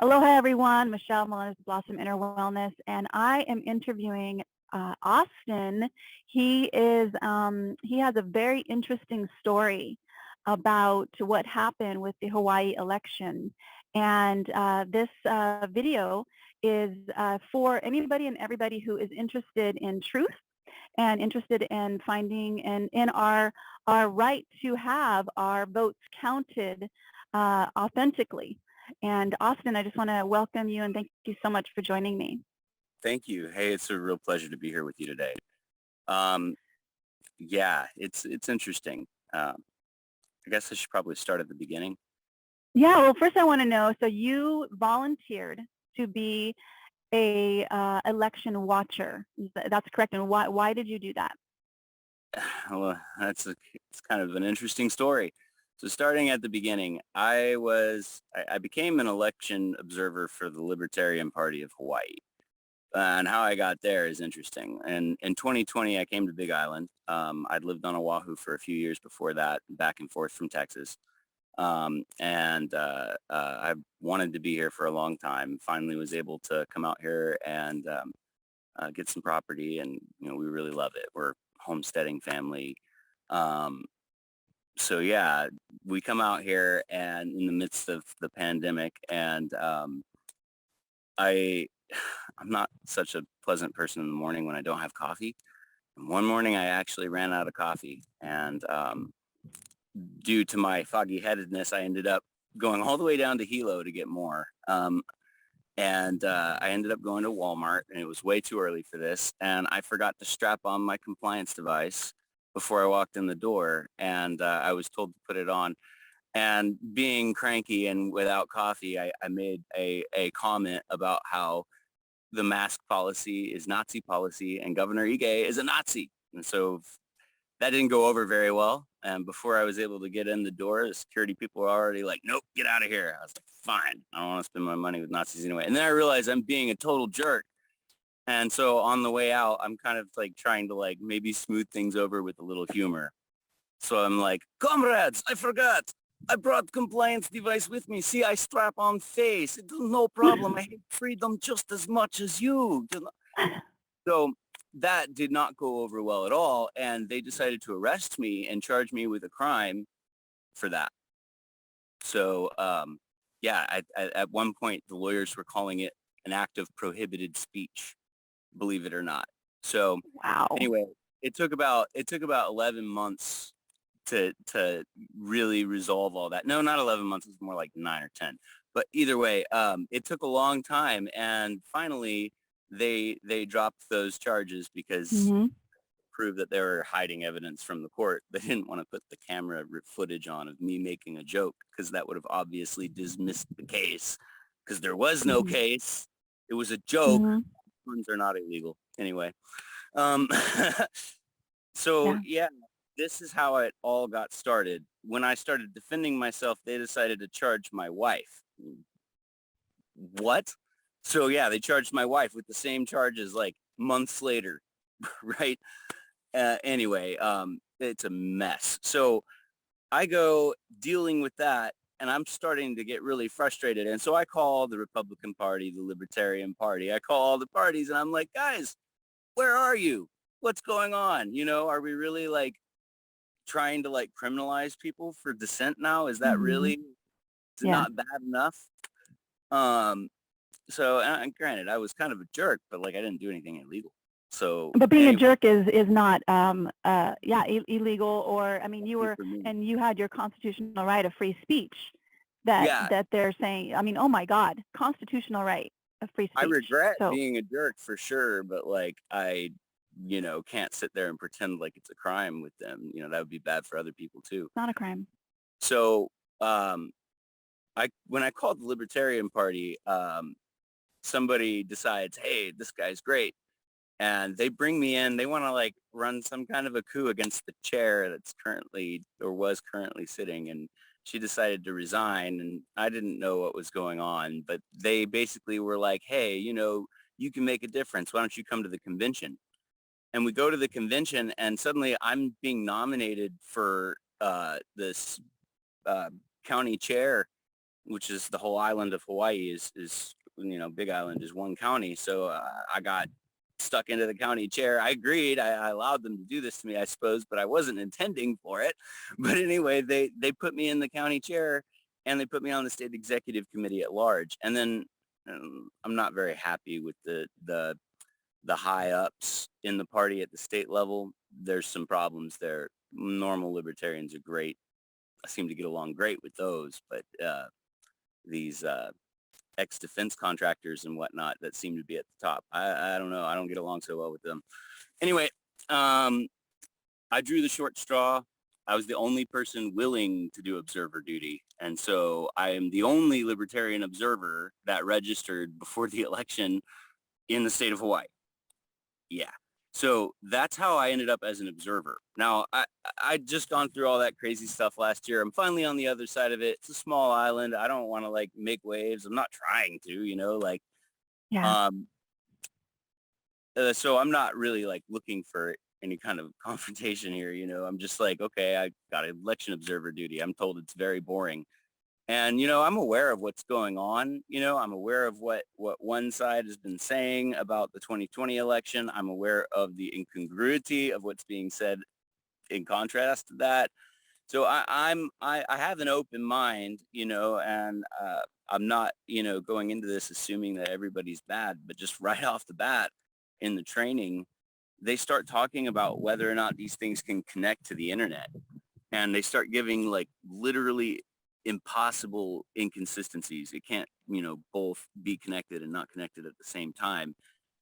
Aloha, everyone. Michelle Melendez, Blossom Inner Wellness, and I am interviewing Austin. He has a very interesting story about what happened with the Hawaii election, and this video is for anybody and everybody who is interested in truth and interested in finding and in our right to have our votes counted authentically. And Austin, I just want to welcome you and thank you so much for joining me. Thank you. Hey, it's a real pleasure to be here with you today. Yeah, it's interesting. I guess I should probably start at the beginning. Yeah, well, first I want to know, so you volunteered to be a election watcher. That's correct. And why did you do that? Well, it's kind of an interesting story. So starting at the beginning, I became an election observer for the Libertarian Party of Hawaii. And how I got there is interesting. And in 2020, I came to Big Island. I'd lived on Oahu for a few years before that, back and forth from Texas. I wanted to be here for a long time. Finally was able to come out here and get some property, and we really love it. We're a homesteading family. So yeah, we come out here and in the midst of the pandemic, and I'm not such a pleasant person in the morning when I don't have coffee. And one morning I actually ran out of coffee, and due to my foggy-headedness, I ended up going all the way down to Hilo to get more. I ended up going to Walmart, and it was way too early for this, and I forgot to strap on my compliance device before I walked in the door, and I was told to put it on. And being cranky and without coffee, I made a comment about how the mask policy is Nazi policy and Governor Ige is a Nazi. And so that didn't go over very well. And before I was able to get in the door, the security people were already like, nope, get out of here. I was like, fine, I don't want to spend my money with Nazis anyway. And then I realized I'm being a total jerk. And so on the way out, I'm kind of like trying to like maybe smooth things over with a little humor. So I'm like, comrades, I forgot. I brought compliance device with me. See, I strap on face. It's no problem. I hate freedom just as much as you. So that did not go over well at all. And they decided to arrest me and charge me with a crime for that. So yeah, at one point, the lawyers were calling it an act of prohibited speech, believe it or not. So Wow. Anyway, it took about 11 months to really resolve all that. No, not 11 months. It was more like 9 or 10. But either way, it took a long time. And finally, they dropped those charges because prove that they were hiding evidence from the court. They didn't want to put the camera footage on of me making a joke because that would have obviously dismissed the case because there was no case. It was a joke. Ones are not illegal. Anyway. So yeah, this is how it all got started. When I started defending myself, they decided to charge my wife. What? So yeah, they charged my wife with the same charges like months later, right? Anyway, it's a mess. So I go dealing with that, and I'm starting to get really frustrated. And so I call the Republican Party, the Libertarian Party. I call all the parties, and I'm like, guys, where are you? What's going on? Are we really like trying to like criminalize people for dissent now? Is that really not bad enough? So and granted, I was kind of a jerk, but like I didn't do anything illegal. So but being a jerk is not illegal, or I mean, you had your constitutional right of free speech that they're saying. I mean, oh my God, constitutional right of free speech. I regret being a jerk for sure, but like I can't sit there and pretend like it's a crime with them. That would be bad for other people too. It's not a crime. So when I called the Libertarian Party, somebody decides, hey, this guy's great. And they bring me in. They want to like run some kind of a coup against the chair that's currently or was currently sitting. And she decided to resign. And I didn't know what was going on. But they basically were like, hey, you can make a difference. Why don't you come to the convention? And we go to the convention, and suddenly I'm being nominated for this county chair which is the whole island of Hawaii is Big Island is one county. So I got stuck into the county chair. I agreed. I allowed them to do this to me, I suppose, but I wasn't intending for it. But anyway, they put me in the county chair and they put me on the state executive committee at large. And then I'm not very happy with the high ups in the party at the state level. There's some problems there. Normal libertarians are great. I seem to get along great with those, but these ex-defense contractors and whatnot that seem to be at the top, I don't know. I don't get along so well with them. Anyway, I drew the short straw. I was the only person willing to do observer duty. And so I am the only libertarian observer that registered before the election in the state of Hawaii. Yeah. So that's how I ended up as an observer. Now, I'd just gone through all that crazy stuff last year. I'm finally on the other side of it. It's a small island. I don't want to like make waves. I'm not trying to, Yeah. So I'm not really like looking for any kind of confrontation here. I'm just like, okay, I got election observer duty. I'm told it's very boring. And, I'm aware of what's going on. I'm aware of what one side has been saying about the 2020 election. I'm aware of the incongruity of what's being said in contrast to that. So I have an open mind, and I'm not, going into this assuming that everybody's bad, but just right off the bat in the training, they start talking about whether or not these things can connect to the internet. And they start giving like literally impossible inconsistencies. It can't, both be connected and not connected at the same time.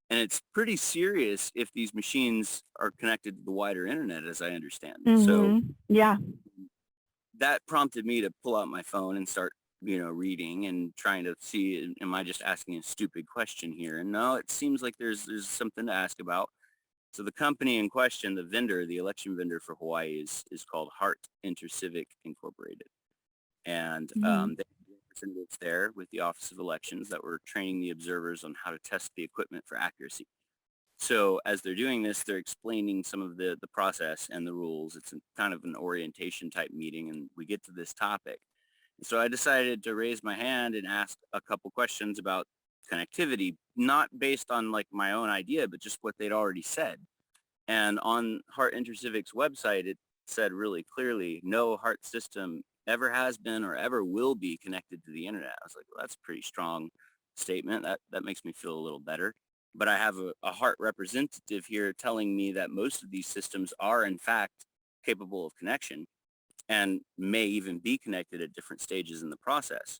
And it's pretty serious if these machines are connected to the wider internet, as I understand. So yeah. that prompted me to pull out my phone and start, reading and trying to see, am I just asking a stupid question here? And no, it seems like there's something to ask about. So the company in question, the vendor, the election vendor for Hawaii is called Heart Intercivic Incorporated. And they had representatives there with the Office of Elections that were training the observers on how to test the equipment for accuracy. So as they're doing this, they're explaining some of the process and the rules. It's kind of an orientation type meeting, and we get to this topic. And so I decided to raise my hand and ask a couple questions about connectivity, not based on like my own idea, but just what they'd already said. And on Heart Intercivic's website, it said really clearly, no Heart system ever has been or ever will be connected to the internet. I was like, well, that's a pretty strong statement. That makes me feel a little better. But I have a Heart representative here telling me that most of these systems are in fact capable of connection and may even be connected at different stages in the process.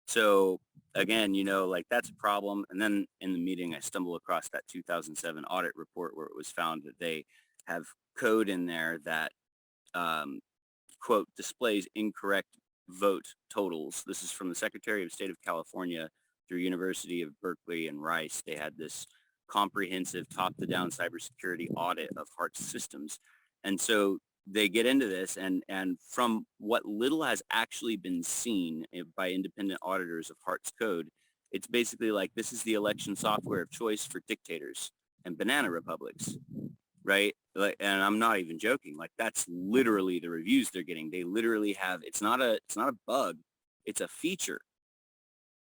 So again, like that's a problem. And then in the meeting, I stumble across that 2007 audit report where it was found that they have code in there that, quote, displays incorrect vote totals. This is from the Secretary of State of California through University of Berkeley and Rice. They had this comprehensive top-to-down cybersecurity audit of Heart's systems. And so they get into this, and from what little has actually been seen by independent auditors of Heart's code, it's basically like this is the election software of choice for dictators and banana republics, right? Like, and I'm not even joking. Like that's literally the reviews they're getting. They literally have. It's not a bug. It's a feature.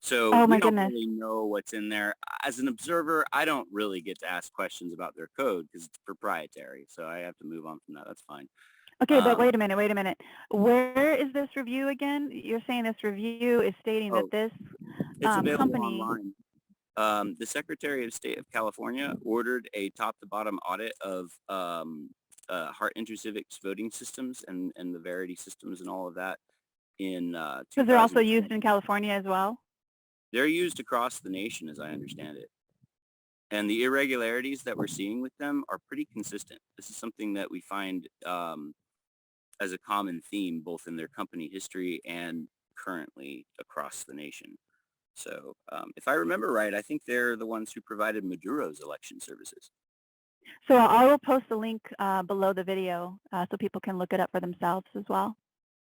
So we don't really know what's in there. As an observer, I don't really get to ask questions about their code because it's proprietary. So I have to move on from that. That's fine. Okay, but wait a minute. Where is this review again? You're saying this review is stating that this it's available company online. The Secretary of State of California ordered a top-to-bottom audit of Heart Intercivic's voting systems and the Verity systems and all of that in because they're also used in California as well? They're used across the nation, as I understand it. And the irregularities that we're seeing with them are pretty consistent. This is something that we find as a common theme, both in their company history and currently across the nation. So if I remember right, I think they're the ones who provided Maduro's election services. So I will post a link below the video so people can look it up for themselves as well.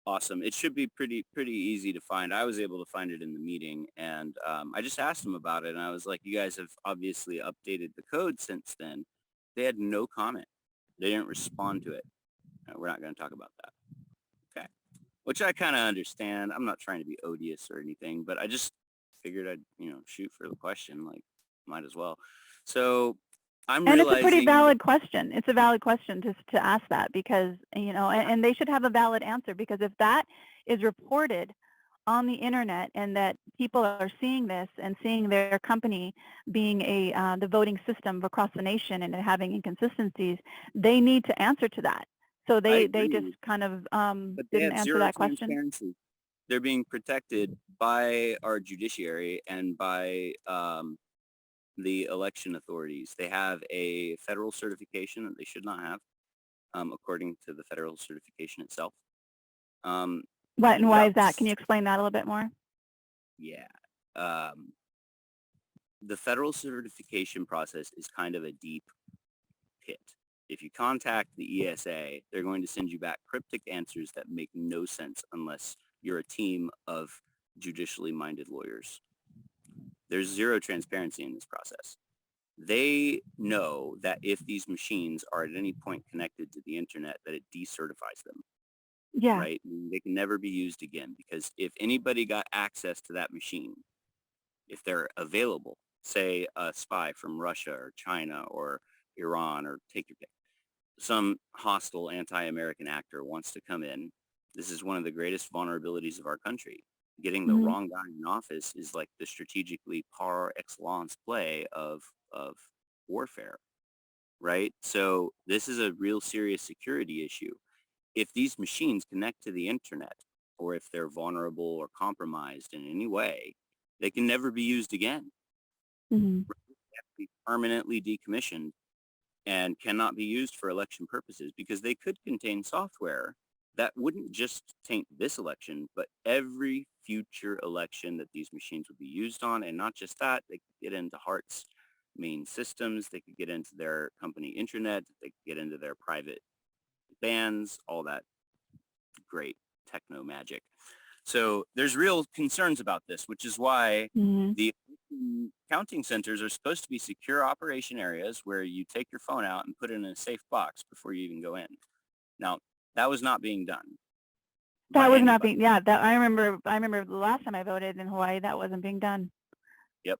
Awesome. It should be pretty easy to find. I was able to find it in the meeting, and I just asked them about it, and I was like, you guys have obviously updated the code since then. They had no comment. They didn't respond to it. We're not going to talk about that. Okay. which I kind of understand. I'm not trying to be odious or anything, but I just figured I'd, shoot for the question, like, might as well. So I'm And it's a pretty realizing, valid question. It's a valid question to ask that because, and they should have a valid answer, because if that is reported on the internet and that people are seeing this and seeing their company being the voting system across the nation and having inconsistencies, they need to answer to that. So I they just agree, kind of but they didn't have answer zero that question. transparency. They're being protected by our judiciary and by the election authorities. They have a federal certification that they should not have, according to the federal certification itself. What and why is that? Can That's, you explain that a little bit more? yeah. Um, the federal certification process is kind of a deep pit. If you contact the ESA, they're going to send you back cryptic answers that make no sense unless you're a team of judicially minded lawyers. There's zero transparency in this process. They know that if these machines are at any point connected to the internet, that it decertifies them, Yeah. right? They can never be used again, because if anybody got access to that machine, if they're available, say a spy from Russia or China or Iran, or take your pick, some hostile anti-American actor wants to come in. This is one of the greatest vulnerabilities of our country. Getting the Mm-hmm. wrong guy in office is like the strategically par excellence play of warfare, right? So this is a real serious security issue. If these machines connect to the internet, or if they're vulnerable or compromised in any way, they can never be used again. Mm-hmm. They have to be permanently decommissioned and cannot be used for election purposes, because they could contain software that wouldn't just taint this election, but every future election that these machines would be used on. And not just that, they could get into Hart's main systems, they could get into their company intranet, they could get into their private bands, all that great techno magic. So there's real concerns about this, which is why Mm-hmm. the counting centers are supposed to be secure operation areas where you take your phone out and put it in a safe box before you even go in. Now, that was not being done That by was not anybody. being, yeah, that I remember the last time I voted in Hawaii, that wasn't being done. Yep.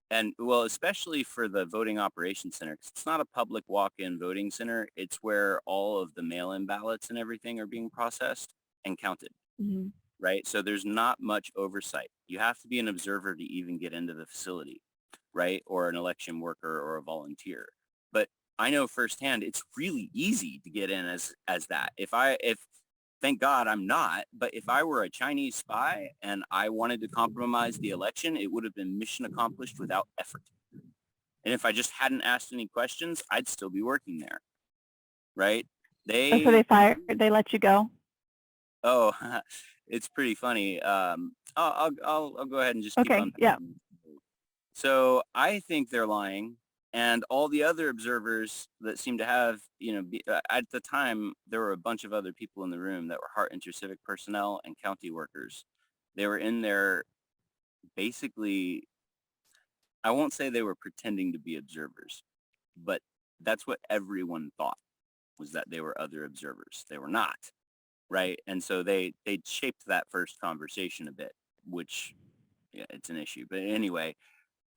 And well, especially for the voting operations center, 'cause it's not a public walk-in voting center. It's where all of the mail-in ballots and everything are being processed and counted. Mm-hmm. Right? So there's not much oversight. You have to be an observer to even get into the facility, right? Or an election worker or a volunteer. But I know firsthand it's really easy to get in as that. If thank God I'm not, but if I were a Chinese spy and I wanted to compromise the election, it would have been mission accomplished without effort. And if I just hadn't asked any questions, I'd still be working there, right? Oh, so they They let you go? Oh, it's pretty funny. I'll go ahead and just keep Okay, yeah. unpacking. So I think they're lying, and all the other observers that seem to have, at the time, there were a bunch of other people in the room that were Hart Intercivic personnel and county workers. They were in there basically, I won't say they were pretending to be observers, but that's what everyone thought, was that they were other observers. They were not. Right. And so they shaped that first conversation a bit, which, yeah, it's an issue. But anyway,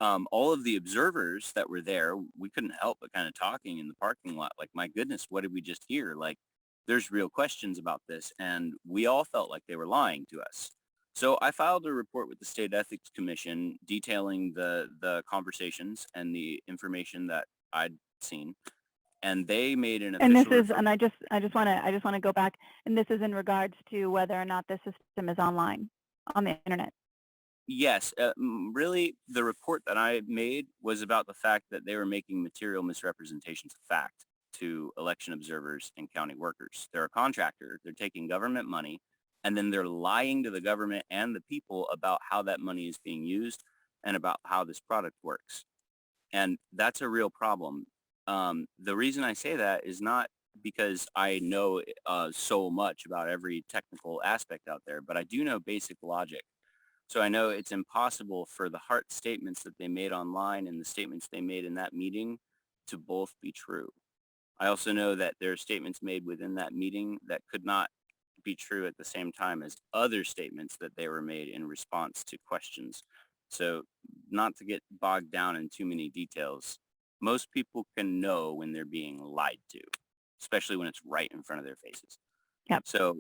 all of the observers that were there, we couldn't help but kind of talking in the parking lot. Like, my goodness, what did we just hear? Like, there's real questions about this. And we all felt like they were lying to us. So I filed a report with the State Ethics Commission detailing the conversations and the information that I'd seen. And they made an And this official is, and I just want to go back, and this is in regards to whether or not the system is online on the internet. Yes, really, the report that I made was about the fact that they were making material misrepresentations of fact to election observers and county workers. They're a contractor. They're taking government money, and then they're lying to the government and the people about how that money is being used and about how this product works. And that's a real problem. The reason I say that is not because I know so much about every technical aspect out there, but I do know basic logic. So I know it's impossible for the Hart statements that they made online and the statements they made in that meeting to both be true. I also know that there are statements made within that meeting that could not be true at the same time as other statements that they were made in response to questions. So not to get bogged down in too many details, most people can know when they're being lied to, especially when it's right in front of their faces. Yep. So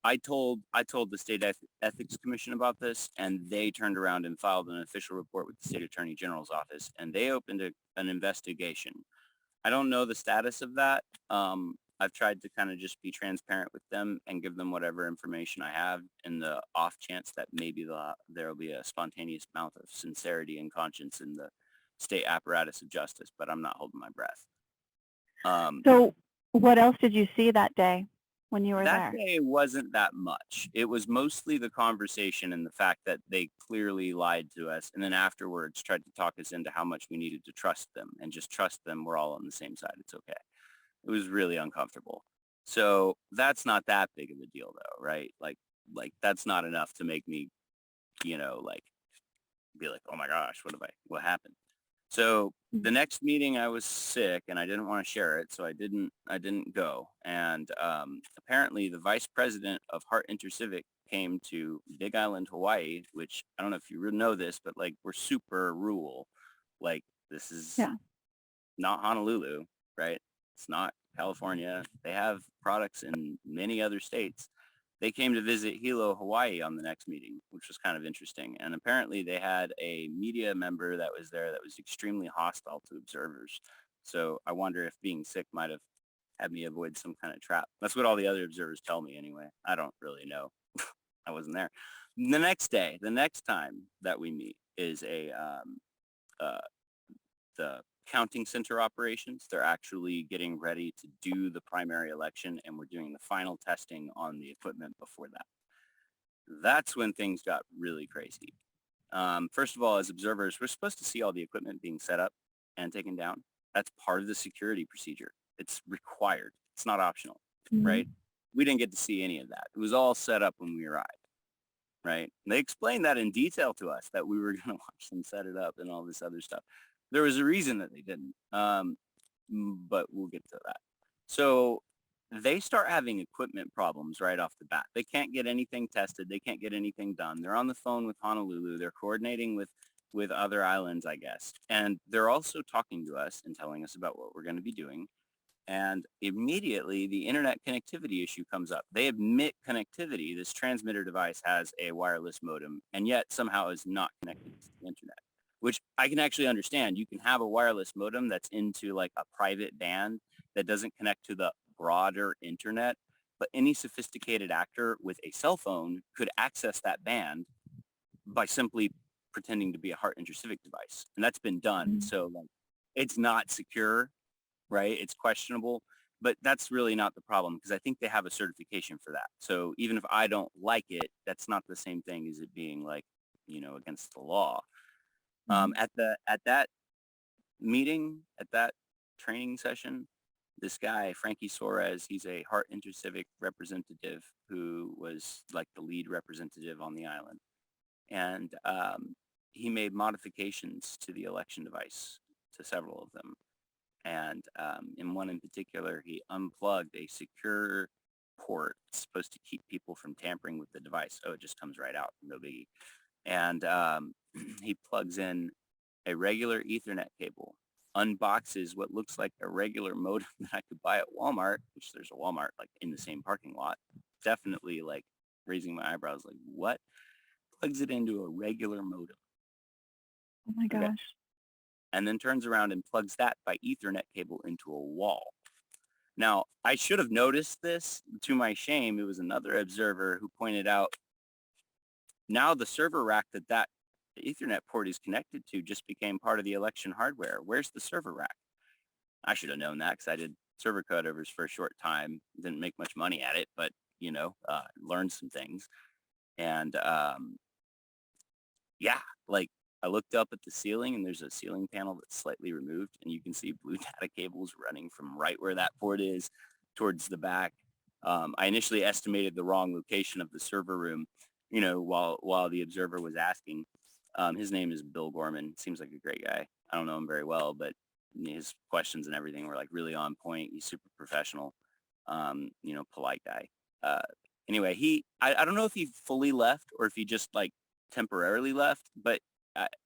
I told the state ethics commission about this, and they turned around and filed an official report with the state attorney general's office, and they opened an investigation. I don't know the status of that. I've tried to kind of just be transparent with them and give them whatever information I have in the off chance that maybe there will be a spontaneous amount of sincerity and conscience in the state apparatus of justice, but I'm not holding my breath. So what else did you see that day when you were That there? day wasn't that much. It was mostly the conversation and the fact that they clearly lied to us, and then afterwards tried to talk us into how much we needed to trust them and just trust them. We're all on the same side. It's okay. It was really uncomfortable. So that's not that big of a deal though, right? Like that's not enough to make me, like be like, oh my gosh, what happened? So the next meeting I was sick and I didn't want to share it. So I didn't go. And apparently the vice president of Heart Intercivic came to Big Island, Hawaii, which I don't know if you really know this, but like we're super rural. Like this is not Honolulu, right? It's not California. They have products in many other states. They came to visit Hilo, Hawaii on the next meeting, which was kind of interesting. And apparently they had a media member that was there that was extremely hostile to observers. So I wonder if being sick might have had me avoid some kind of trap. That's what all the other observers tell me anyway. I don't really know. I wasn't there. The next day, the next time that we meet is the counting center operations. They're actually getting ready to do the primary election, and we're doing the final testing on the equipment before that. That's when things got really crazy. First of all, as observers, we're supposed to see all the equipment being set up and taken down. That's part of the security procedure. It's required. It's not optional, right? We didn't get to see any of that. It was all set up when we arrived, right? And they explained that in detail to us, that we were going to watch them set it up and all this other stuff. There was a reason that they didn't, but we'll get to that. So they start having equipment problems right off the bat. They can't get anything tested. They can't get anything done. They're on the phone with Honolulu. They're coordinating with other islands, I guess. And they're also talking to us and telling us about what we're going to be doing. And immediately the internet connectivity issue comes up. They admit connectivity. This transmitter device has a wireless modem and yet somehow is not connected to the internet, which I can actually understand. You can have a wireless modem that's into like a private band that doesn't connect to the broader internet, but any sophisticated actor with a cell phone could access that band by simply pretending to be a Heart Intercivic device. And that's been done. So like, it's not secure, right? It's questionable, but that's really not the problem because I think they have a certification for that. So even if I don't like it, that's not the same thing as it being like, against the law. At that meeting, at that training session, this guy, Frankie Suarez, he's a Heart Intercivic representative who was like the lead representative on the island. And he made modifications to the election device, to several of them. And in one in particular, he unplugged a secure port supposed to keep people from tampering with the device. Oh, it just comes right out, no biggie. And he plugs in a regular Ethernet cable, unboxes what looks like a regular modem that I could buy at Walmart, which there's a Walmart like in the same parking lot. Definitely like raising my eyebrows, like what? Plugs it into a regular modem. Oh my gosh. Okay. And then turns around and plugs that by Ethernet cable into a wall. Now, I should have noticed this. To my shame, it was another observer who pointed out, now the server rack that Ethernet port is connected to just became part of the election hardware. Where's the server rack? I should have known that because I did server cutovers for a short time. Didn't make much money at it, but, learned some things. And yeah, like I looked up at the ceiling and there's a ceiling panel that's slightly removed and you can see blue data cables running from right where that port is towards the back. I initially estimated the wrong location of the server room, while the observer was asking. His name is Bill Gorman. Seems like a great guy. I don't know him very well, but his questions and everything were like really on point. He's super professional, polite guy. anyway, I don't know if he fully left or if he just like temporarily left, but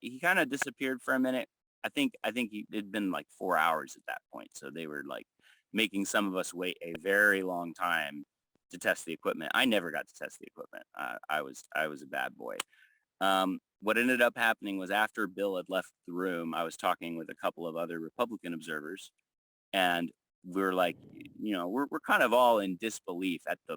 he kind of disappeared for a minute. It'd been like 4 hours at that point. So they were like making some of us wait a very long time to test the equipment. I never got to test the equipment. I was a bad boy. What ended up happening was after Bill had left the room, I was talking with a couple of other Republican observers, and we're like, we're kind of all in disbelief at the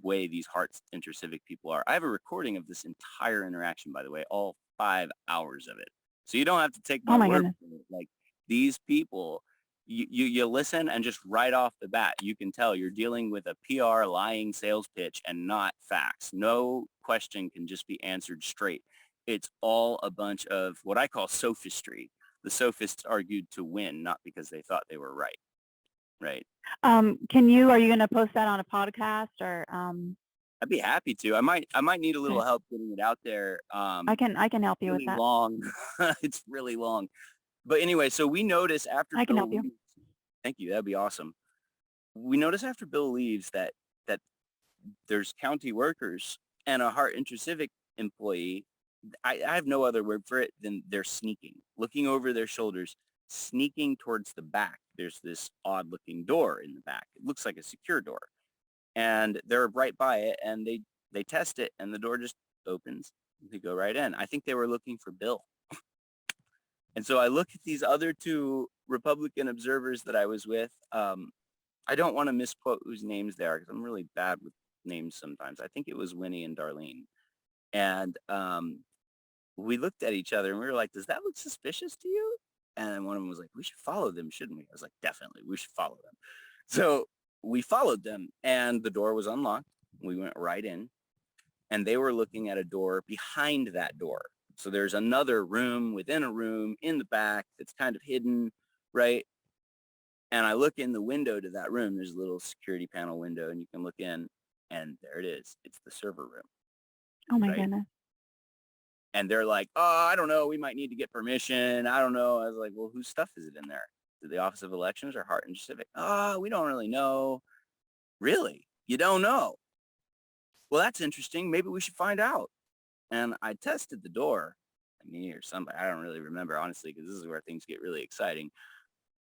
way these heart intercivic people are. I have a recording of this entire interaction, by the way, all 5 hours of it. So you don't have to take Oh my my word goodness. for it. Like these people, you listen and just right off the bat, you can tell you're dealing with a PR lying sales pitch and not facts. No question can just be answered straight. It's all a bunch of what I call sophistry. The sophists argued to win, not because they thought they were right. Right. Are you going to post that on a podcast or? I'd be happy to. I might need a little Okay. help getting it out there. I can help you with Really that. long. It's really long. But anyway, so we notice after I can Bill help you. leaves, thank you, that'd be awesome. We notice after Bill leaves that there's county workers and a Heart Introcivic employee. I have no other word for it than they're sneaking, looking over their shoulders, sneaking towards the back. There's this odd looking door in the back. It looks like a secure door. And they're right by it, and they test it, and the door just opens. They go right in. I think they were looking for Bill. And so I look at these other two Republican observers that I was with. I don't want to misquote whose names they are because I'm really bad with names sometimes. I think it was Winnie and Darlene. And we looked at each other and we were like, does that look suspicious to you? And one of them was like, we should follow them, shouldn't we? I was like, definitely, we should follow them. So we followed them and the door was unlocked. We went right in and they were looking at a door behind that door. So there's another room within a room in the back that's kind of hidden, right? And I look in the window to that room. There's a little security panel window and you can look in and there it is. It's the server room. Oh my right? goodness. And they're like, oh, I don't know. We might need to get permission. I don't know. I was like, well, whose stuff is it in there? Is it the Office of Elections or Heart Introcivic? Oh, we don't really know. Really? You don't know? Well, that's interesting. Maybe we should find out. And I tested the door. Me or somebody. I don't really remember, honestly, because this is where things get really exciting.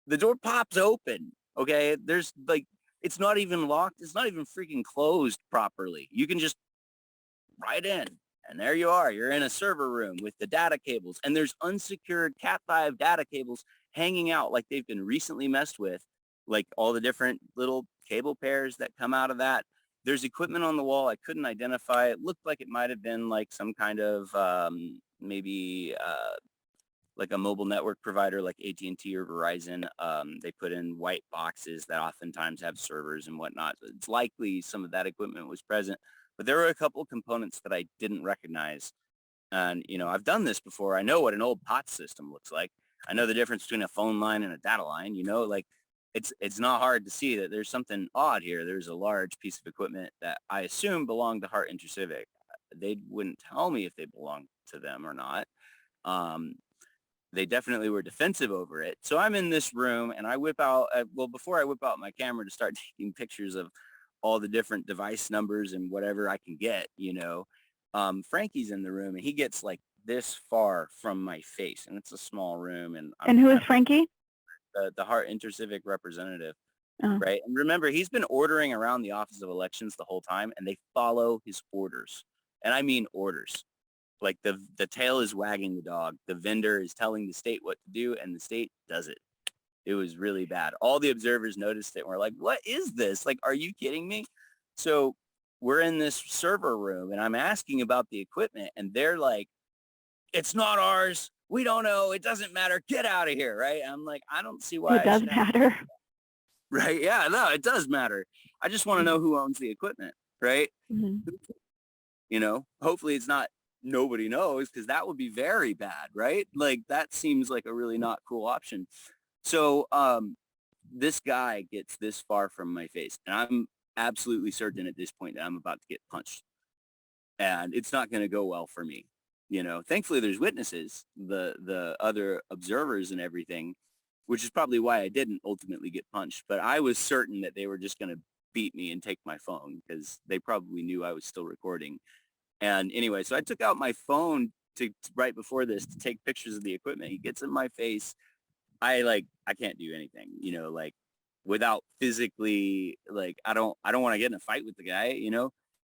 The door pops open. Okay. There's like, it's not even locked. It's not even freaking closed properly. You can just right in. And there you are. You're in a server room with the data cables. And there's unsecured Cat5 data cables hanging out like they've been recently messed with, like all the different little cable pairs that come out of that. There's equipment on the wall. I couldn't identify. It looked like it might have been like some kind of maybe like a mobile network provider like AT&T or Verizon. They put in white boxes that oftentimes have servers and whatnot. So it's likely some of that equipment was present. But there were a couple of components that I didn't recognize. And, I've done this before. I know what an old POTS system looks like. I know the difference between a phone line and a data line. Like it's not hard to see that there's something odd here. There's a large piece of equipment that I assume belonged to Heart Introcivic. They wouldn't tell me if they belonged to them or not. They definitely were defensive over it. So I'm in this room and I whip out, before I whip out my camera to start taking pictures of all the different device numbers and whatever I can get, Frankie's in the room and he gets like this far from my face and it's a small room. And who is Frankie? The Heart Introcivic representative, Oh. right? And remember, he's been ordering around the Office of Elections the whole time and they follow his orders. And I mean orders. Like the tail is wagging the dog. The vendor is telling the state what to do and the state does it. It was really bad. All the observers noticed it and were like, what is this? Like, are you kidding me? So we're in this server room and I'm asking about the equipment and they're like, it's not ours. We don't know. It doesn't matter. Get out of here. Right. I'm like, I don't see why It does matter. Right. Yeah, no, it does matter. I just want to know who owns the equipment. Right. Mm-hmm. Hopefully it's not nobody knows because that would be very bad. Right. Like that seems like a really not cool option. So this guy gets this far from my face and I'm absolutely certain at this point that I'm about to get punched and it's not going to go well for me. Thankfully there's witnesses, the other observers and everything, which is probably why I didn't ultimately get punched. But I was certain that they were just going to beat me and take my phone because they probably knew I was still recording. And anyway, so I took out my phone to right before this to take pictures of the equipment. He gets in my face. I can't do anything, like without physically, like, I don't want to get in a fight with the guy.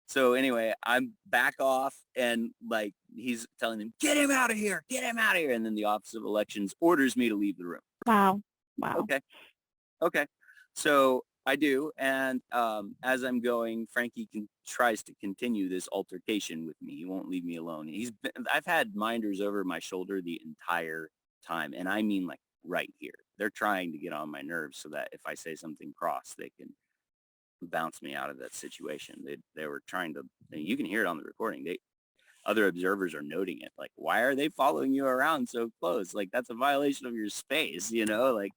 So anyway, I'm back off and like, he's telling him, get him out of here, get him out of here. And then the Office of Elections orders me to leave the room. Wow. Wow. Okay. So I do. And as I'm going, Frankie tries to continue this altercation with me. He won't leave me alone. I've had minders over my shoulder the entire time. And I mean, like, right here. They're trying to get on my nerves so that if I say something cross, they can bounce me out of that situation. They were trying to, you can hear it on the recording. Other observers are noting it. Like, why are they following you around so close? Like, that's a violation of your space, like,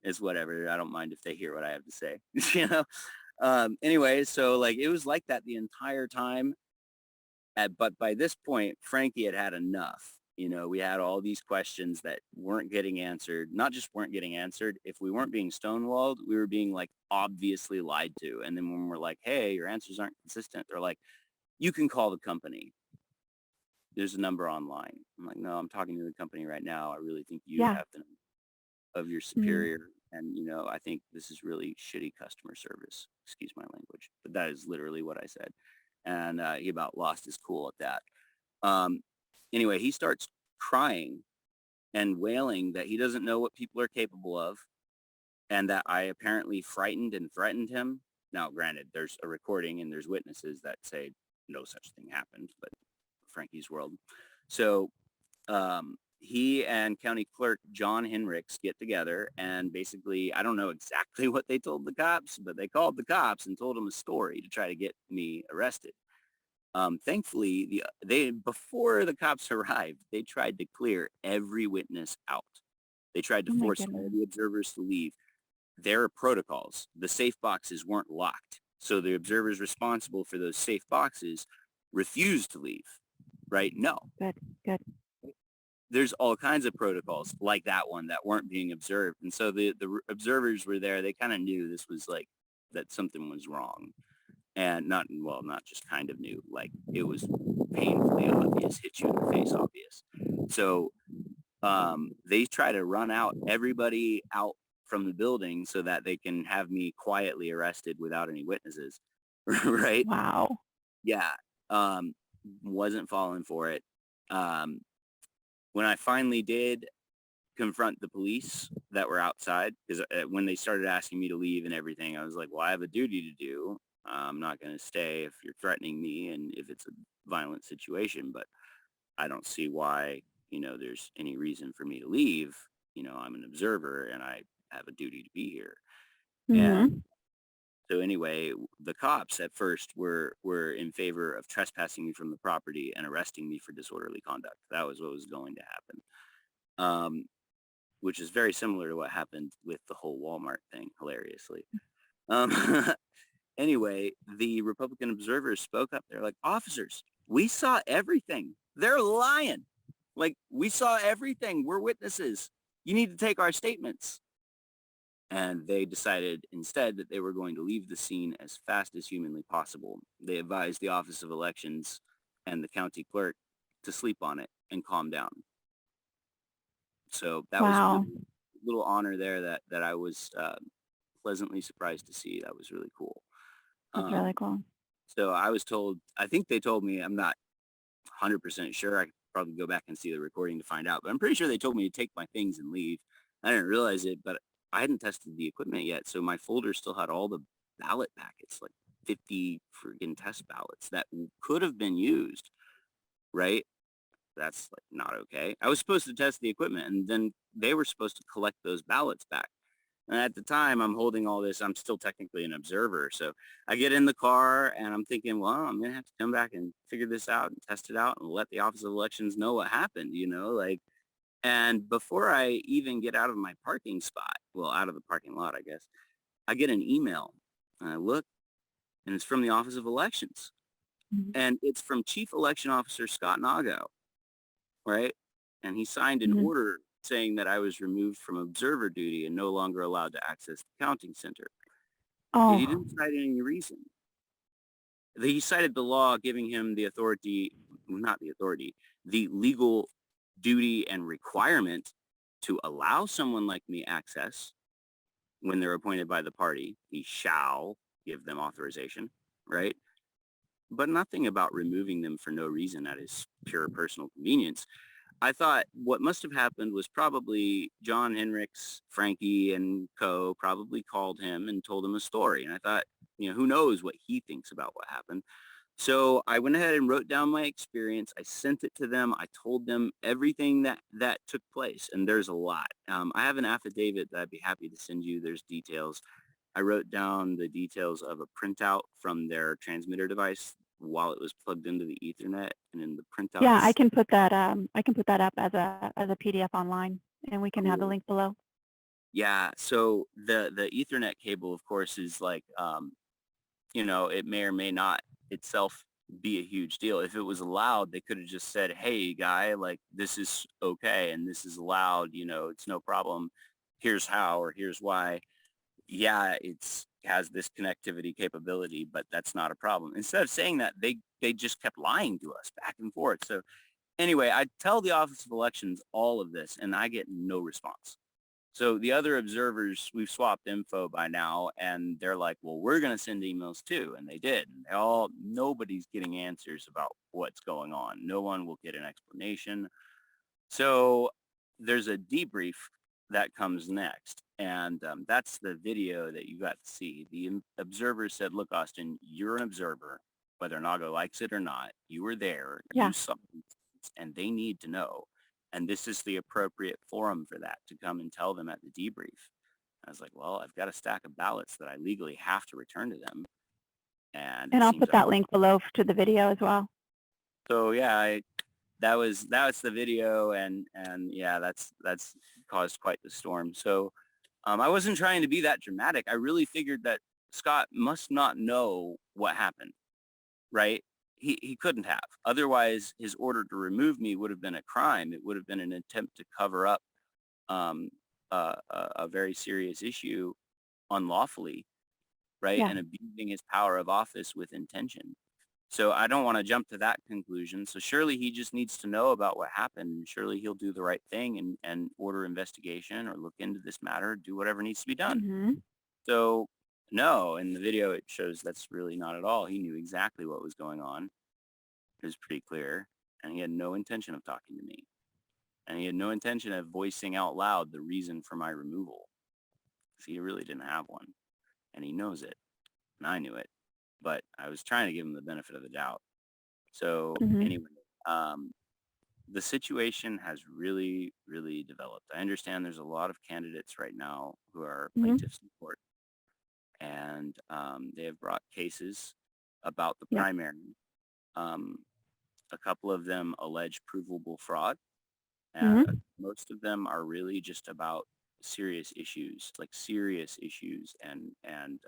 it's whatever. I don't mind if they hear what I have to say, Anyway, so like, it was like that the entire time. But by this point, Frankie had enough. We had all these questions that weren't getting answered, not just weren't getting answered. If we weren't being stonewalled, we were being like obviously lied to. And then when we're like, hey, your answers aren't consistent, they're like, you can call the company. There's a number online. I'm like, no, I'm talking to the company right now. I really think you Yeah. have the number of your superior. And, I think this is really shitty customer service. Excuse my language, but that is literally what I said. And he about lost his cool at that. Anyway, he starts crying and wailing that he doesn't know what people are capable of and that I apparently frightened and threatened him. Now, granted, there's a recording and there's witnesses that say no such thing happened, but Frankie's world. So he and County Clerk John Henricks get together and basically, I don't know exactly what they told the cops, but they called the cops and told them a story to try to get me arrested. Thankfully, before the cops arrived, they tried to clear every witness out. They tried to Oh my force goodness. all the observers to leave. There are protocols. The safe boxes weren't locked. So the observers responsible for those safe boxes refused to leave, right? No. Good. There's all kinds of protocols like that one that weren't being observed. And so the observers were there. They kind of knew this was like, that something was wrong. And not just kind of knew, like it was painfully obvious, hit you in the face obvious. So they try to run everybody out from the building so that they can have me quietly arrested without any witnesses. Right? Wow. Yeah. Wasn't falling for it. When I finally did confront the police that were outside, because when they started asking me to leave and everything, I was like, well, I have a duty to do. I'm not going to stay if you're threatening me and if it's a violent situation, but I don't see why, there's any reason for me to leave. I'm an observer and I have a duty to be here. And so anyway, the cops at first were in favor of trespassing me from the property and arresting me for disorderly conduct. That was what was going to happen, which is very similar to what happened with the whole Walmart thing, hilariously. Anyway, the Republican observers spoke up. They're like, officers, we saw everything. They're lying. Like, we saw everything. We're witnesses. You need to take our statements. And they decided instead that they were going to leave the scene as fast as humanly possible. They advised the Office of Elections and the county clerk to sleep on it and calm down. So that was a little honor there that I was pleasantly surprised to see. That was really cool. That's really cool. So I was told, I think they told me, I'm not 100% sure. I could probably go back and see the recording to find out, but I'm pretty sure they told me to take my things and leave. I didn't realize it, but I hadn't tested the equipment yet. So my folder still had all the ballot packets, like 50 friggin' test ballots that could have been used, right? That's like not okay. I was supposed to test the equipment and then they were supposed to collect those ballots back. And at the time I'm holding all this, I'm still technically an observer. So I get in the car and I'm thinking, well, I'm going to have to come back and figure this out and test it out and let the Office of Elections know what happened, and before I even get out of my parking spot, well, out of the parking lot, I guess, I get an email and I look and it's from the Office of Elections and it's from Chief Election Officer Scott Nago, right? And he signed an order saying that I was removed from observer duty and no longer allowed to access the counting center. He Oh, didn't cite any reason. He cited the law giving him the authority, not the authority, the legal duty and requirement to allow someone like me access when they're appointed by the party. He shall give them authorization, right? But nothing about removing them for no reason at his pure personal convenience. I thought what must have happened was probably John Henricks, Frankie, and co. probably called him and told him a story. And I thought, who knows what he thinks about what happened. So I went ahead and wrote down my experience. I sent it to them. I told them everything that took place, and there's a lot. I have an affidavit that I'd be happy to send you. There's details. I wrote down the details of a printout from their transmitter device while it was plugged into the Ethernet, and in the printout, yeah, I can put that up as a PDF online, and we can have the link below. Yeah. So the Ethernet cable, of course, is like, it may or may not itself be a huge deal. If it was allowed, they could have just said, hey, guy, like, this is okay and this is allowed, it's no problem. Here's how, or here's why. Yeah, it's has this connectivity capability, but that's not a problem. Instead of saying that, they just kept lying to us back and forth. So anyway, I tell the Office of Elections all of this and I get no response. So the other observers, we've swapped info by now, and they're like, well, we're going to send emails too. And they did. And nobody's getting answers about what's going on. No one will get an explanation. So there's a debrief that comes next. And that's the video that you got to see. The observer said, look, Austin, you're an observer, whether Nago likes it or not. You were there. Yeah. You saw these things, and they need to know. And this is the appropriate forum for that, to come and tell them at the debrief. I was like, well, I've got a stack of ballots that I legally have to return to them. And And it I'll seems put that link below to the video as well. so. Yeah, that was the video, and yeah, that's caused quite the storm. So I wasn't trying to be that dramatic. I really figured that Scott must not know what happened, right? He couldn't have. Otherwise, his order to remove me would have been a crime. It would have been an attempt to cover up um, a very serious issue unlawfully, right? Yeah. And abusing his power of office with intention. So I don't want to jump to that conclusion. So surely he just needs to know about what happened. Surely he'll do the right thing and order investigation or look into this matter, do whatever needs to be done. Mm-hmm. So no, in the video it shows that's really not at all. He knew exactly what was going on. It was pretty clear. And he had no intention of talking to me. And he had no intention of voicing out loud the reason for my removal. Because he really didn't have one. And he knows it. And I knew it. But I was trying to give him the benefit of the doubt. So anyway, the situation has really, really developed. I understand there's a lot of candidates right now who are plaintiffs in court. And they have brought cases about the primary. A couple of them allege provable fraud. Most of them are really just about serious issues and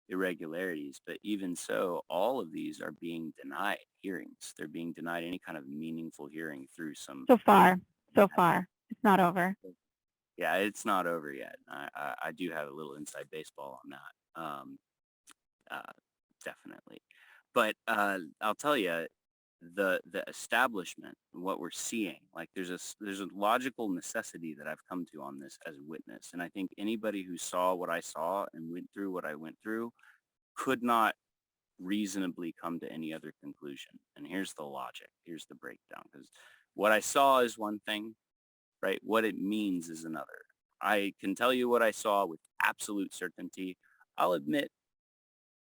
irregularities. But even so, all of these are being denied hearings. They're being denied any kind of meaningful hearing through some. So far, it's not over. Yeah, it's not over yet. I do have a little inside baseball on that, definitely. But I'll tell you, the establishment, what we're seeing, like there's a logical necessity that I've come to on this as a witness. And I think anybody who saw what I saw and went through what I went through could not reasonably come to any other conclusion. And here's the logic. Here's the breakdown. Because what I saw is one thing, right? What it means is another. I can tell you what I saw with absolute certainty. I'll admit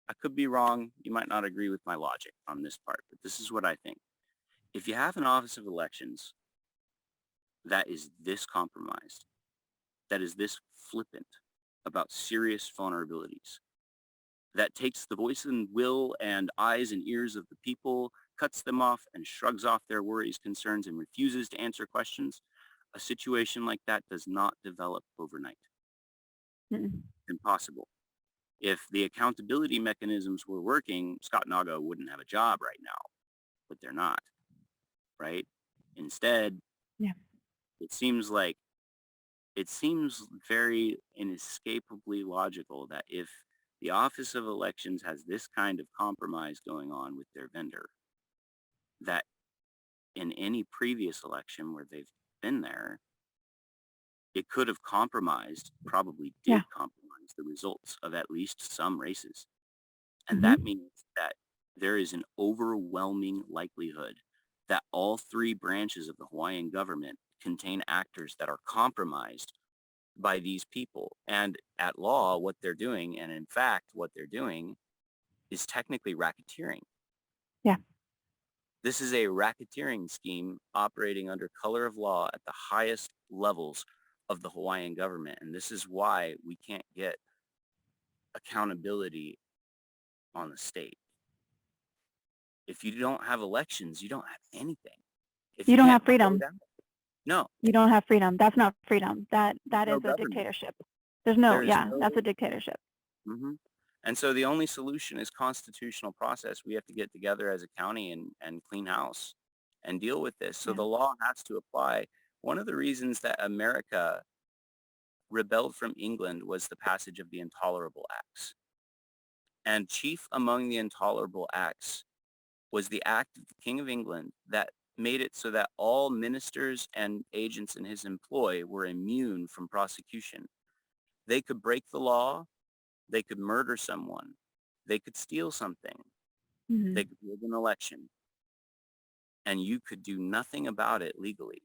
I could be wrong. You might not agree with my logic on this part, but this is what I think. If you have an Office of Elections that is this compromised, that is this flippant about serious vulnerabilities, that takes the voice and will and eyes and ears of the people, cuts them off and shrugs off their worries, concerns, and refuses to answer questions, a situation like that does not develop overnight. Impossible. If the accountability mechanisms were working, Scott Nago wouldn't have a job right now, but they're not, right? Instead, it seems very inescapably logical that if the Office of Elections has this kind of compromise going on with their vendor that in any previous election where they've been there, it could have compromised, probably Yeah. did compromise the results of at least some races. And Hmm. that means that there is an overwhelming likelihood that all three branches of the Hawaiian government contain actors that are compromised by these people. And at law, what they're doing, and in fact, what they're doing is technically racketeering. Yeah. This is a racketeering scheme operating under color of law at the highest levels of the Hawaiian government. And this is why we can't get accountability on the state. If you don't have elections, you don't have anything. If You you don't can't have freedom. vote out, no, You don't have freedom. That's not freedom. That there's no is a government. dictatorship. There's no, There's yeah, that's no, a dictatorship. mhm. And so the only solution is constitutional process. We have to get together as a county and clean house and deal with this. So Yeah. the law has to apply. One of the reasons that America rebelled from England was the passage of the Intolerable Acts. And chief among the Intolerable Acts was the act of the King of England that made it so that all ministers and agents in his employ were immune from prosecution. They could break the law, they could murder someone, they could steal something, Hmm. they could rig an election, and you could do nothing about it legally.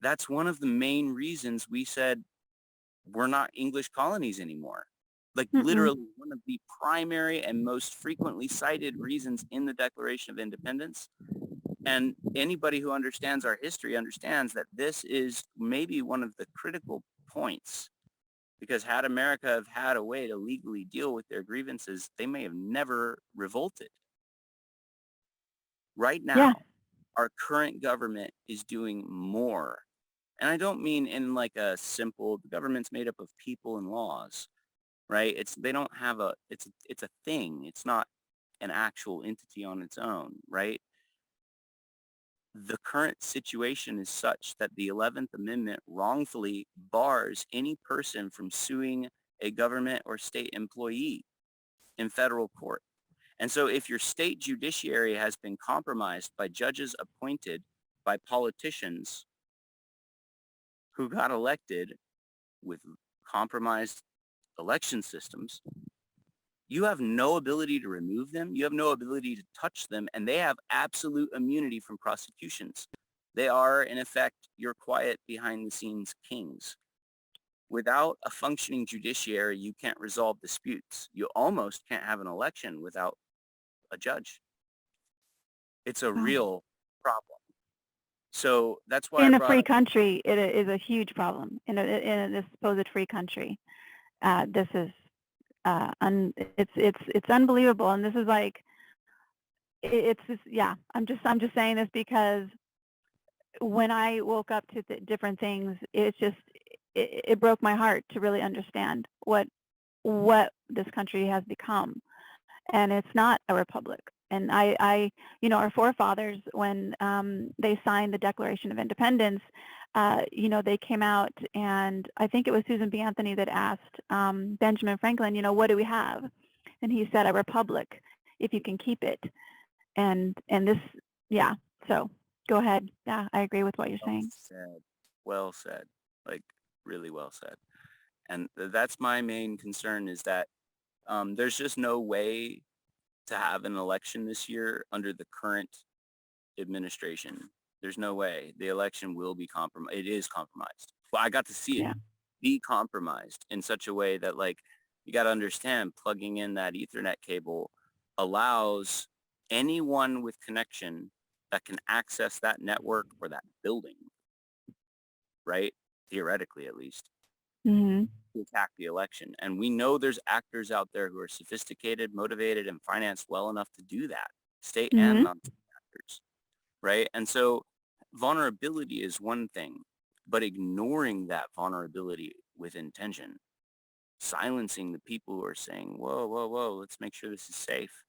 That's one of the main reasons we said we're not English colonies anymore. Like Mm-mm. literally one of the primary and most frequently cited reasons in the Declaration of Independence. And anybody who understands our history understands that this is maybe one of the critical points, because had America have had a way to legally deal with their grievances, they may have never revolted. Right Yeah. now, our current government is doing more. And I don't mean in like a simple, the government's made up of people and laws, right? They don't have it's a thing. It's not an actual entity on its own, right? The current situation is such that the 11th Amendment wrongfully bars any person from suing a government or state employee in federal court. And so if your state judiciary has been compromised by judges appointed by politicians who got elected with compromised election systems, you have no ability to remove them. You have no ability to touch them, and they have absolute immunity from prosecutions. They are, in effect, your quiet behind-the-scenes kings. Without a functioning judiciary, you can't resolve disputes. You almost can't have an election without a judge. It's a Wow. real problem. So that's why I In a brought free up, country, it is a huge problem. In a supposed free country, this is it's unbelievable. And this is like it's just, yeah. I'm just saying this because when I woke up to different things, it's just it broke my heart to really understand what this country has become. And it's not a republic. And our forefathers, when they signed the Declaration of Independence, they came out, and I think it was Susan B. Anthony that asked Benjamin Franklin, what do we have? And he said, a republic, if you can keep it. And this, yeah. So go ahead. Yeah, I agree with what you're saying. well said, like really well said. And that's my main concern is that there's just no way to have an election this year under the current administration. There's no way. The election will be compromised. It is compromised. Well, I got to see it Yeah. be compromised in such a way that, like, you got to understand, plugging in that Ethernet cable allows anyone with connection that can access that network or that building, right? Theoretically, at least, Hmm. to attack the election. And we know there's actors out there who are sophisticated, motivated, and financed well enough to do that, state and Hmm. non-state actors, right? And so vulnerability is one thing, but ignoring that vulnerability with intention, silencing the people who are saying, whoa, whoa, whoa, let's make sure this is safe.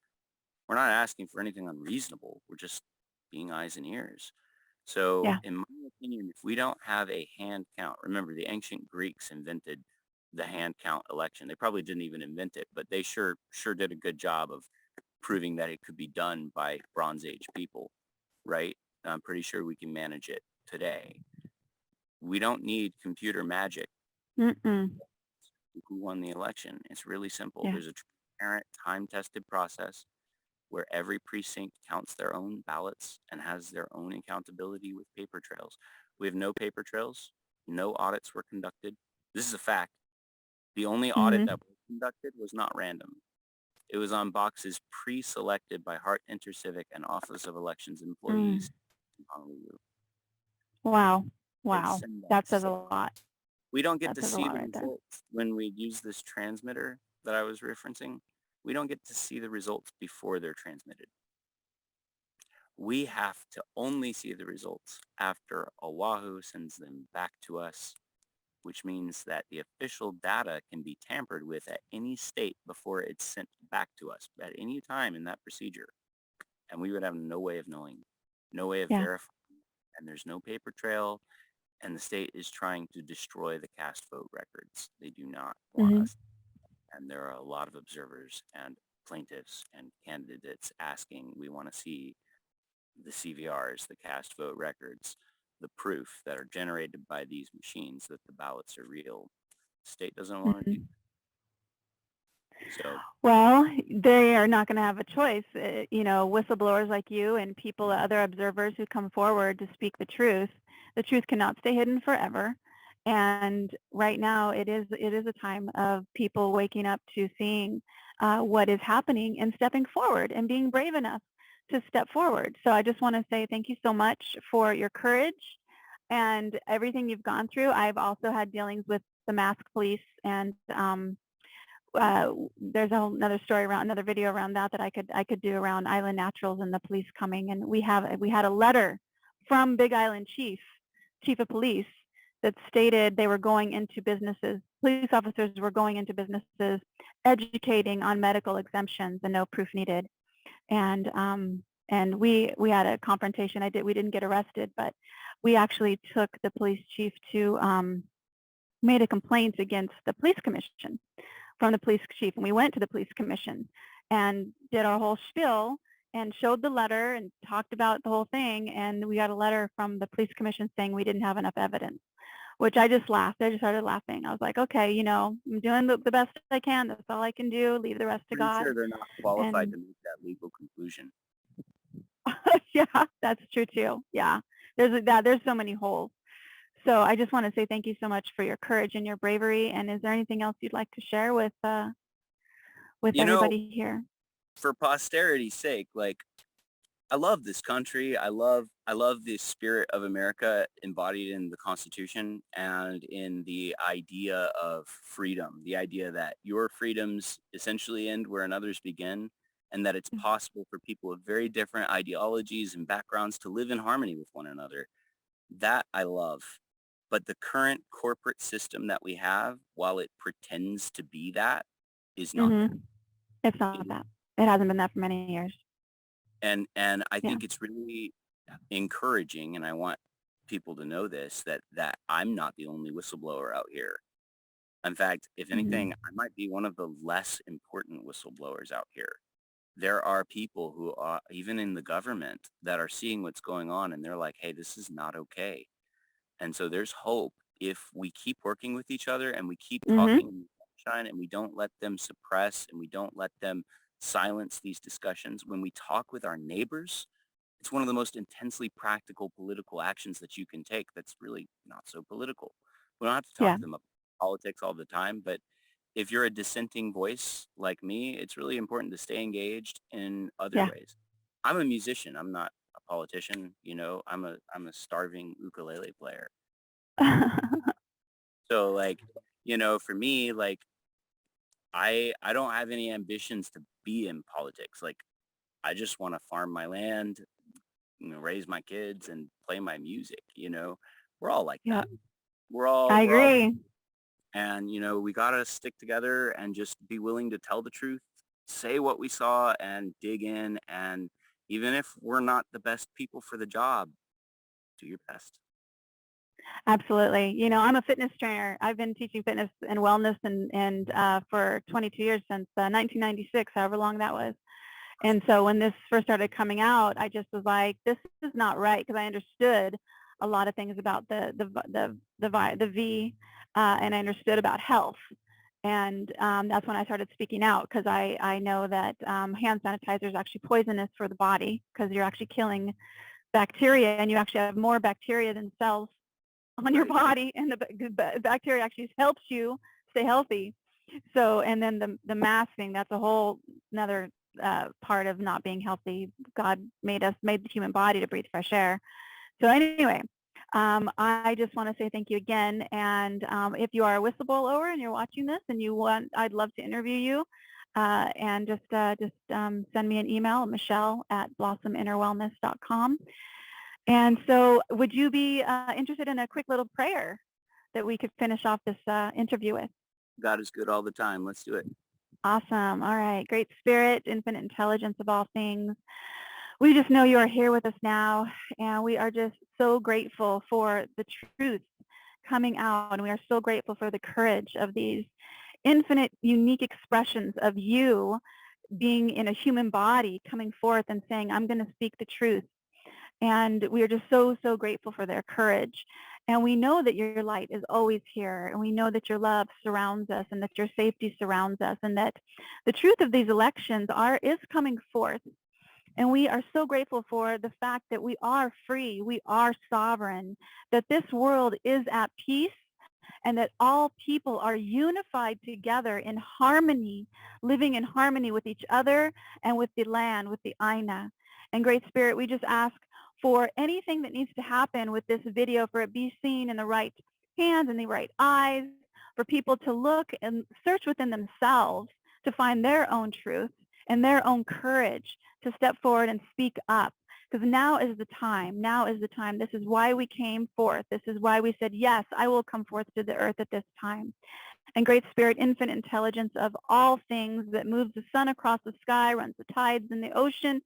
We're not asking for anything unreasonable. We're just being eyes and ears. So Yeah. in my opinion, if we don't have a hand count, remember the ancient Greeks invented the hand count election. They probably didn't even invent it, but they sure did a good job of proving that it could be done by Bronze Age people, right? I'm pretty sure we can manage it today. We don't need computer magic. Mm-mm. Who won the election? It's really simple. Yeah. There's a transparent, time-tested process where every precinct counts their own ballots and has their own accountability with paper trails. We have no paper trails. No audits were conducted. This is a fact. The only audit Mm-hmm. that was conducted was not random. It was on boxes pre-selected by Hart Intercivic and Office of Elections Mm. employees in Honolulu. Wow. They Wow. send that That says a stuff. lot. We don't get That to says a see lot the right there. results when we use this transmitter that I was referencing. We don't get to see the results before they're transmitted. We have to only see the results after Oahu sends them back to us, which means that the official data can be tampered with at any state before it's sent back to us at any time in that procedure. And we would have no way of knowing, no way of Yeah. verifying, and there's no paper trail, and the state is trying to destroy the cast vote records. They do not want Mm-hmm. us. And there are a lot of observers and plaintiffs and candidates asking, we want to see the CVRs, the cast vote records, the proof that are generated by these machines that the ballots are real. The state doesn't want to do Mm-hmm. so. Well, they are not going to have a choice. Whistleblowers like you and people, other observers who come forward to speak the truth cannot stay hidden forever. And right now, it is a time of people waking up to seeing what is happening and stepping forward and being brave enough to step forward. So I just want to say thank you so much for your courage and everything you've gone through. I've also had dealings with the mask police, and there's another story around, another video around that I could do around Island Naturals and the police coming. And we had a letter from Big Island chief of police that stated they were going into businesses, police officers were going into businesses, educating on medical exemptions and no proof needed. And we had a confrontation. We didn't get arrested, but we actually took the police chief to made a complaint against the police commission from the police chief. And we went to the police commission and did our whole spiel and showed the letter and talked about the whole thing. And we got a letter from the police commission saying we didn't have enough evidence, which I just laughed. I just started laughing. I was like, okay, I'm doing the best I can. That's all I can do. Leave the rest to Pretty God. sure they're not qualified And to make that legal conclusion. yeah, that's true too. Yeah, there's so many holes. So I just want to say thank you so much for your courage and your bravery. And is there anything else you'd like to share with You know, everybody here? for posterity's sake, like, I love this country. I love the spirit of America embodied in the Constitution and in the idea of freedom, the idea that your freedoms essentially end where another's begin, and that it's possible for people with very different ideologies and backgrounds to live in harmony with one another. That I love. But the current corporate system that we have, while it pretends to be that, is not that. Mm-hmm. It's not that. It hasn't been that for many years. And I Yeah. think it's really encouraging, and I want people to know this, that I'm not the only whistleblower out here. In fact, if anything, Mm-hmm. I might be one of the less important whistleblowers out here. There are people who are even in the government that are seeing what's going on, and they're like, hey, this is not okay. And so there's hope if we keep working with each other and we keep Mm-hmm. talking in the sunshine and we don't let them suppress and we don't let them silence these discussions. When we talk with our neighbors, it's one of the most intensely practical political actions that you can take that's really not so political. We don't have to talk Yeah. to them about politics all the time, but if you're a dissenting voice like me, it's really important to stay engaged in other Yeah. ways. I'm a musician. I'm not a politician. I'm a starving ukulele player. So like, for me, like I don't have any ambitions to be in politics. Like I just want to farm my land, raise my kids and play my music. We're all like Yeah. that. We're all I we're all agree. and we got to stick together and just be willing to tell the truth, say what we saw and dig in, and even if we're not the best people for the job, do your best. Absolutely. You know, I'm a fitness trainer. I've been teaching fitness and wellness and for 22 years, since 1996, however long that was. And so when this first started coming out, I just was like, this is not right, because I understood a lot of things about the V, and I understood about health. And that's when I started speaking out, because I know that hand sanitizer is actually poisonous for the body, because you're actually killing bacteria, and you actually have more bacteria than cells on your body, and the bacteria actually helps you stay healthy. So, and then the masking, that's a whole another part of not being healthy. God made the human body to breathe fresh air. So anyway, I just want to say thank you again. And if you are a whistleblower and you're watching this and you want, I'd love to interview you. And just send me an email, michelle@blossominnerwellness.com. And so would you be interested in a quick little prayer that we could finish off this interview with? God is good all the time. Let's do it. Awesome. All right. Great Spirit, infinite intelligence of all things. We just know you are here with us now, and we are just so grateful for the truth coming out, and we are so grateful for the courage of these infinite, unique expressions of you being in a human body, coming forth and saying, I'm going to speak the truth. And we are just so, so grateful for their courage. And we know that your light is always here. And we know that your love surrounds us, and that your safety surrounds us, and that the truth of these elections is coming forth. And we are so grateful for the fact that we are free, we are sovereign, that this world is at peace, and that all people are unified together in harmony, living in harmony with each other and with the land, with the Aina. And Great Spirit, we just ask for anything that needs to happen with this video, for it be seen in the right hands and the right eyes, for people to look and search within themselves to find their own truth and their own courage to step forward and speak up. Because now is the time. Now is the time. This is why we came forth. This is why we said, yes, I will come forth to the earth at this time. And Great Spirit, infinite intelligence of all things, that moves the sun across the sky, runs the tides in the ocean,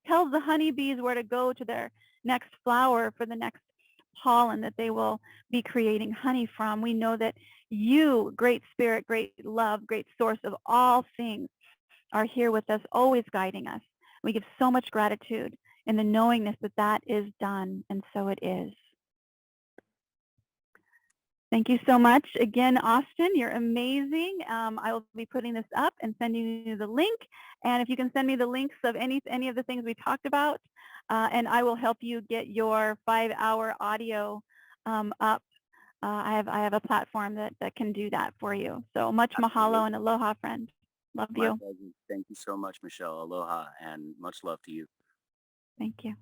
tells the honeybees where to go to their next flower for the next pollen that they will be creating honey from. We know that you, Great Spirit, great love, great source of all things, are here with us, always guiding us. We give so much gratitude in the knowingness that that is done, and so it is. Thank you so much. Again, Austin, you're amazing. I will be putting this up and sending you the link. And if you can send me the links of any of the things we talked about, and I will help you get your 5-hour audio up. I have a platform that can do that for you. So much mahalo and aloha, friend. Love you. Thank you so much, Michelle. Aloha, and much love to you. Thank you.